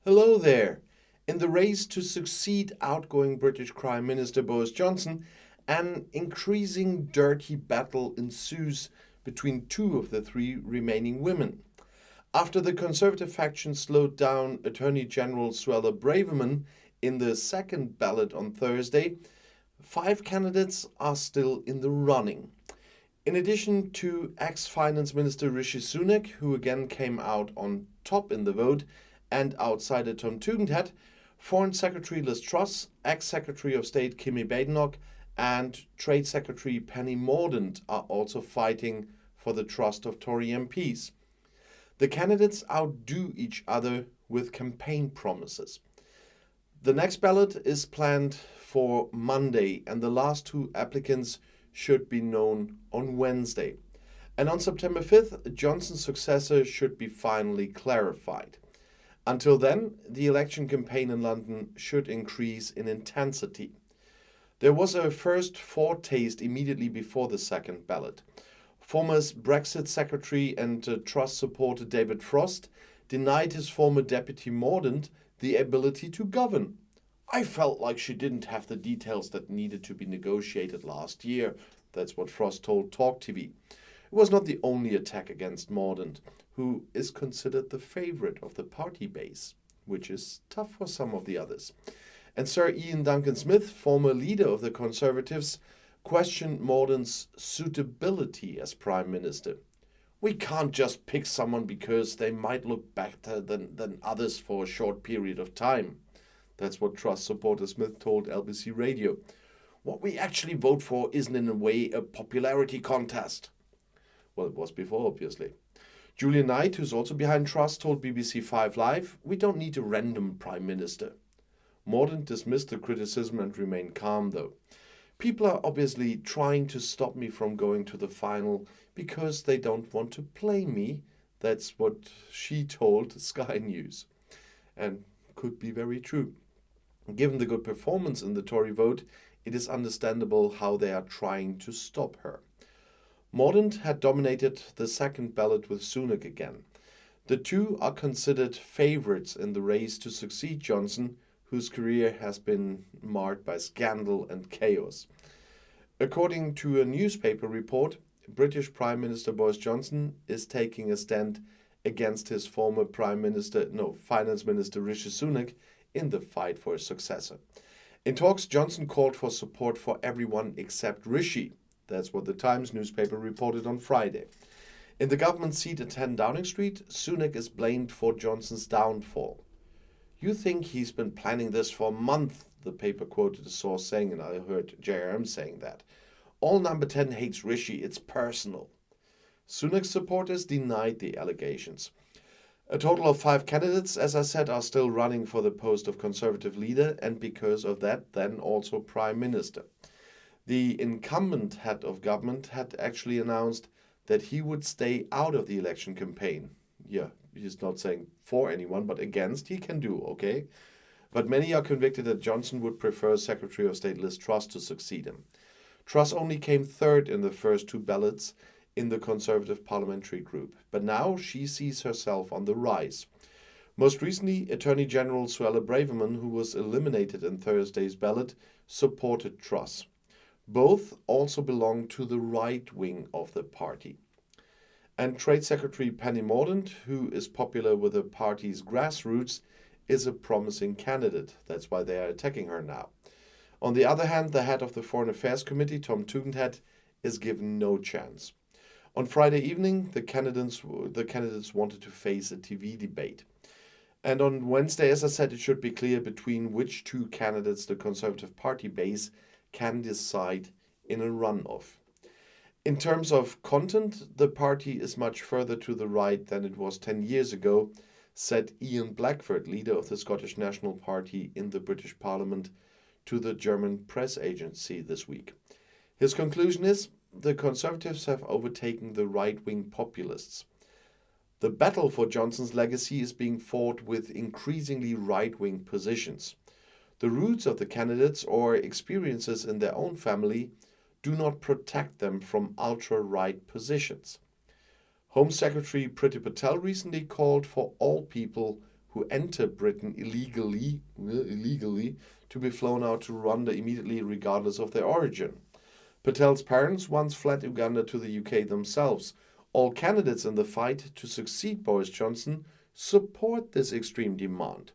Hello there. In the race to succeed outgoing British Prime Minister Boris Johnson, an increasing dirty battle ensues between two of the three remaining women. After the Conservative faction slowed down Attorney General Suella Braverman in the second ballot on Thursday, five candidates are still in the running. In addition to ex-Finance Minister Rishi Sunak, who again came out on top in the vote, and outsider Tom Tugendhat, Foreign Secretary Liz Truss, ex-Secretary of State Kimi Badenoch, and Trade Secretary Penny Mordaunt are also fighting for the trust of Tory MPs. The candidates outdo each other with campaign promises. The next ballot is planned for Monday, and the last two applicants should be known on Wednesday. And on September 5th, Johnson's successor should be finally clarified. Until then, the election campaign in London should increase in intensity. There was a first foretaste immediately before the second ballot. Former Brexit Secretary and Truss supporter David Frost denied his former deputy Mordaunt the ability to govern. "I felt like she didn't have the details that needed to be negotiated last year," that's what Frost told Talk TV. It was not the only attack against Mordaunt, who is considered the favorite of the party base, which is tough for some of the others. And Sir Ian Duncan Smith, former leader of the Conservatives, questioned Mordaunt's suitability as Prime Minister. "We can't just pick someone because they might look better than others for a short period of time." That's what Truss supporter Smith told LBC Radio. "What we actually vote for isn't in a way a popularity contest." Well, it was before, obviously. Julia Knight, who's also behind Truss, told BBC 5 Live, "We don't need a random Prime Minister." Mordaunt dismissed the criticism and remained calm, though. "People are obviously trying to stop me from going to the final because they don't want to play me." That's what she told Sky News. And could be very true. Given the good performance in the Tory vote, it is understandable how they are trying to stop her. Mordaunt had dominated the second ballot with Sunak again. The two are considered favourites in the race to succeed Johnson, whose career has been marred by scandal and chaos. According to a newspaper report, British Prime Minister Boris Johnson is taking a stand against his former Finance Minister Rishi Sunak in the fight for a successor. In talks, Johnson called for support for everyone except Rishi. That's what the Times newspaper reported on Friday. In the government seat at 10 Downing Street, Sunak is blamed for Johnson's downfall. "You think he's been planning this for a month," the paper quoted a source saying, and I heard JRM saying that. "All number 10 hates Rishi, it's personal." Sunak's supporters denied the allegations. A total of 5 candidates, as I said, are still running for the post of Conservative leader and because of that then also Prime Minister. The incumbent head of government had actually announced that he would stay out of the election campaign. Yeah, he's not saying for anyone, but against he can do, okay? But many are convicted that Johnson would prefer Secretary of State Liz Truss to succeed him. Truss only came third in the first 2 ballots in the Conservative parliamentary group, but now she sees herself on the rise. Most recently, Attorney General Suella Braverman, who was eliminated in Thursday's ballot, supported Truss. Both also belong to the right wing of the party. And Trade Secretary Penny Mordaunt, who is popular with the party's grassroots, is a promising candidate. That's why they are attacking her now. On the other hand, the head of the Foreign Affairs Committee, Tom Tugendhat, is given no chance. On Friday evening, the candidates wanted to face a TV debate. And on Wednesday, as I said, it should be clear between which 2 candidates the Conservative Party base can decide in a runoff. In terms of content, the party is much further to the right than it was 10 years ago, said Ian Blackford, leader of the Scottish National Party in the British Parliament, to the German press agency this week. His conclusion is the Conservatives have overtaken the right-wing populists. The battle for Johnson's legacy is being fought with increasingly right-wing positions. The roots of the candidates or experiences in their own family do not protect them from ultra-right positions. Home Secretary Priti Patel recently called for all people who enter Britain illegally to be flown out to Rwanda immediately regardless of their origin. Patel's parents once fled Uganda to the UK themselves. All candidates in the fight to succeed Boris Johnson support this extreme demand.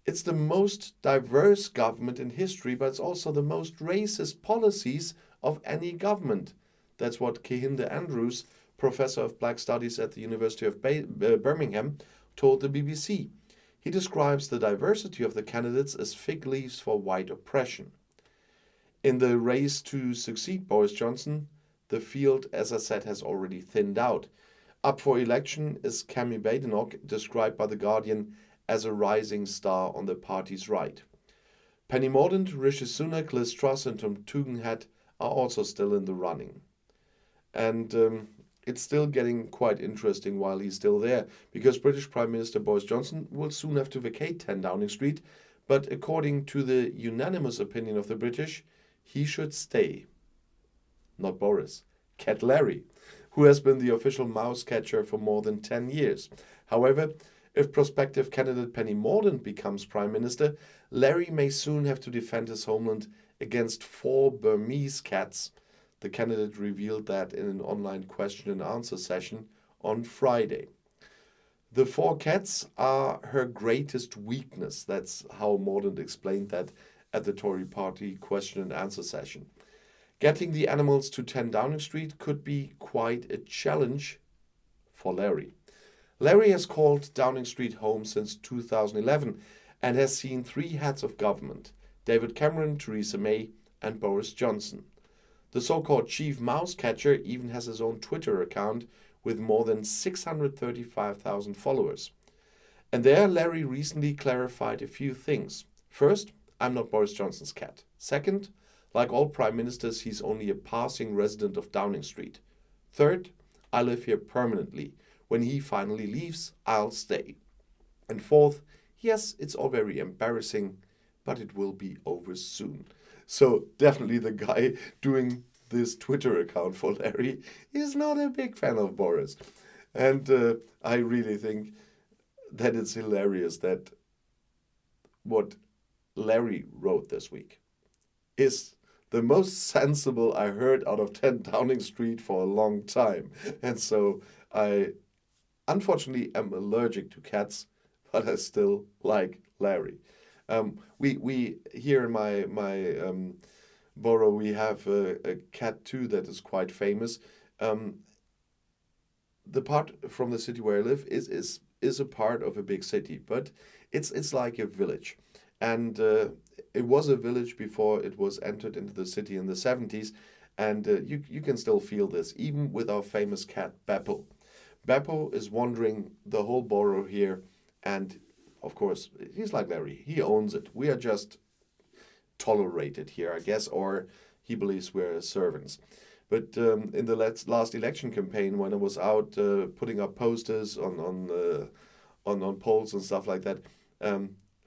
It's the most diverse government in history, but it's also the most racist policies of any government. That's what Kehinde Andrews, professor of Black Studies at the University of Birmingham, told the BBC. He describes the diversity of the candidates as fig leaves for white oppression. In the race to succeed Boris Johnson, the field, as I said, has already thinned out. Up for election is Kemi Badenoch, described by The Guardian as a rising star on the party's right. Penny Mordaunt, Rishi Sunak, Liz Truss and Tom Tugendhat are also still in the running. And it's still getting quite interesting while he's still there, because British Prime Minister Boris Johnson will soon have to vacate 10 Downing Street, but according to the unanimous opinion of the British, he should stay. Not Boris, Cat Larry, who has been the official mouse catcher for more than 10 years. However, if prospective candidate Penny Mordaunt becomes Prime Minister, Larry may soon have to defend his homeland against 4 Burmese cats. The candidate revealed that in an online question and answer session on Friday. The 4 cats are her greatest weakness. That's how Mordaunt explained that at the Tory party question and answer session. Getting the animals to 10 Downing Street could be quite a challenge for Larry. Larry has called Downing Street home since 2011 and has seen 3 heads of government: David Cameron, Theresa May and Boris Johnson. The so-called chief mouse catcher even has his own Twitter account with more than 635,000 followers. And there Larry recently clarified a few things. First, I'm not Boris Johnson's cat. Second, like all prime ministers, he's only a passing resident of Downing Street. Third, I live here permanently. When he finally leaves, I'll stay. And fourth, yes, it's all very embarrassing, but it will be over soon. So definitely the guy doing this Twitter account for Larry is not a big fan of Boris. And I really think that it's hilarious that what Larry wrote this week is the most sensible I heard out of 10 Downing Street for a long time. And so I unfortunately am allergic to cats, but I still like Larry. We here in my borough we have a cat too that is quite famous. The part from the city where I live is a part of a big city, but it's like a village, and it was a village before it was entered into the city in the 70s, and you can still feel this even with our famous cat Beppo. Beppo is wandering the whole borough here, and of course, he's like Larry. He owns it. We are just tolerated here, I guess, or he believes we're servants. But in the last election campaign, when I was out putting up posters on polls and stuff like that,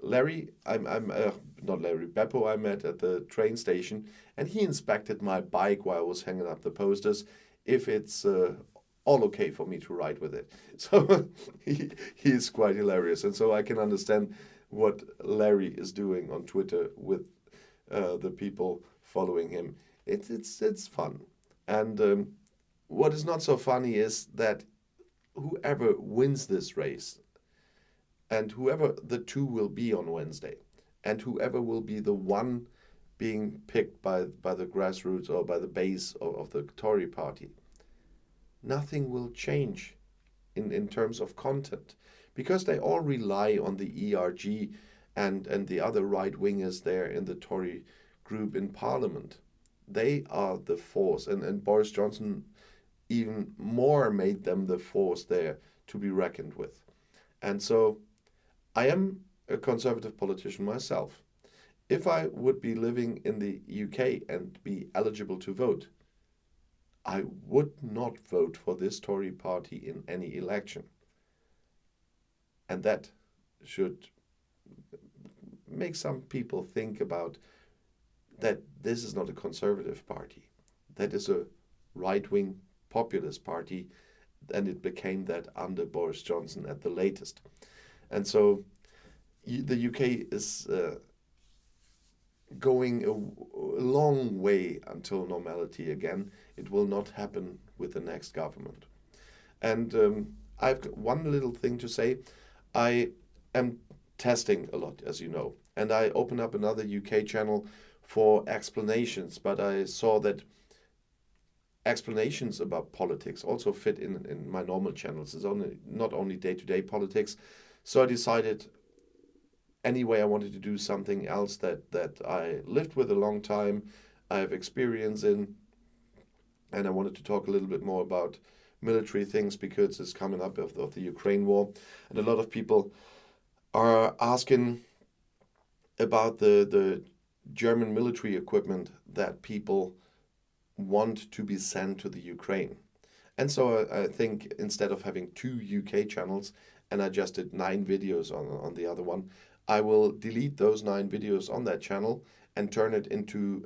Larry, not Larry, Beppo, I met at the train station, and he inspected my bike while I was hanging up the posters, if it's all okay for me to ride with it. So he is quite hilarious. And so I can understand what Larry is doing on Twitter with the people following him. It's fun. And what is not so funny is that whoever wins this race, and whoever the 2 will be on Wednesday, and whoever will be the one being picked by the grassroots or by the base of the Tory party, nothing will change in terms of content, because they all rely on the ERG and the other right-wingers there in the Tory group in Parliament. They are the force, and Boris Johnson even more made them the force there to be reckoned with. And so I am a conservative politician myself. If I would be living in the UK and be eligible to vote, I would not vote for this Tory party in any election. And that should make some people think about that this is not a conservative party. That is a right-wing populist party, and it became that under Boris Johnson at the latest. And so the UK is going a long way until normality again. It will not happen with the next government. And I've got one little thing to say. I am testing a lot, as you know, and I opened up another UK channel for explanations, but I saw that explanations about politics also fit in my normal channels. It's only not only day-to-day politics. So I decided anyway I wanted to do something else that I lived with a long time, I have experience in, and I wanted to talk a little bit more about military things because it's coming up of the Ukraine war, and a lot of people are asking about the German military equipment that people want to be sent to the Ukraine. And so I think instead of having two UK channels, and I just did 9 videos on the other one, I will delete those 9 videos on that channel and turn it into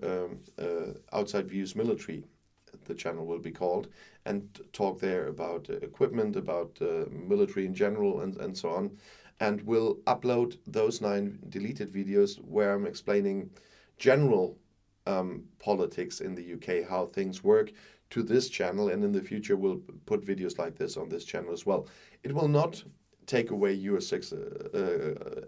Outside Views Military, the channel will be called, and talk there about equipment, about military in general, and so on. And we'll upload those 9 deleted videos where I'm explaining general politics in the UK, how things work, to this channel. And in the future, we'll put videos like this on this channel as well. It will not take away your 6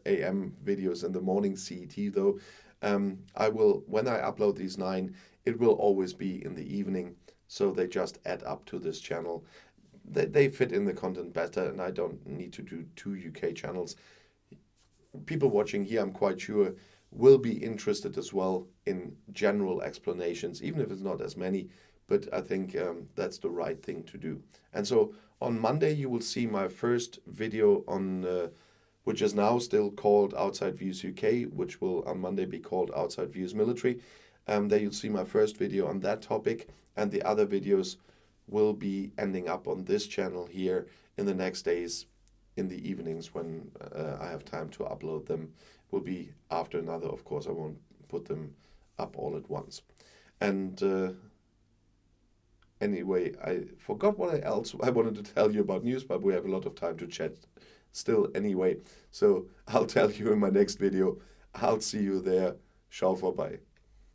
a.m. videos in the morning CET, though. I will, when I upload these 9, it will always be in the evening, so they just add up to this channel. They fit in the content better, and I don't need to do 2 UK channels. People watching here, I'm quite sure, will be interested as well in general explanations, even if it's not as many, but I think that's the right thing to do. And so on Monday, you will see my first video on, which is now still called Outside Views UK, which will on Monday be called Outside Views Military. There you'll see my first video on that topic, and the other videos will be ending up on this channel here in the next days, in the evenings when I have time to upload them. Will be after another, of course. I won't put them up all at once. And anyway, I forgot what else I wanted to tell you about news, but we have a lot of time to chat still anyway. So I'll tell you in my next video. I'll see you there. Ciao vorbei.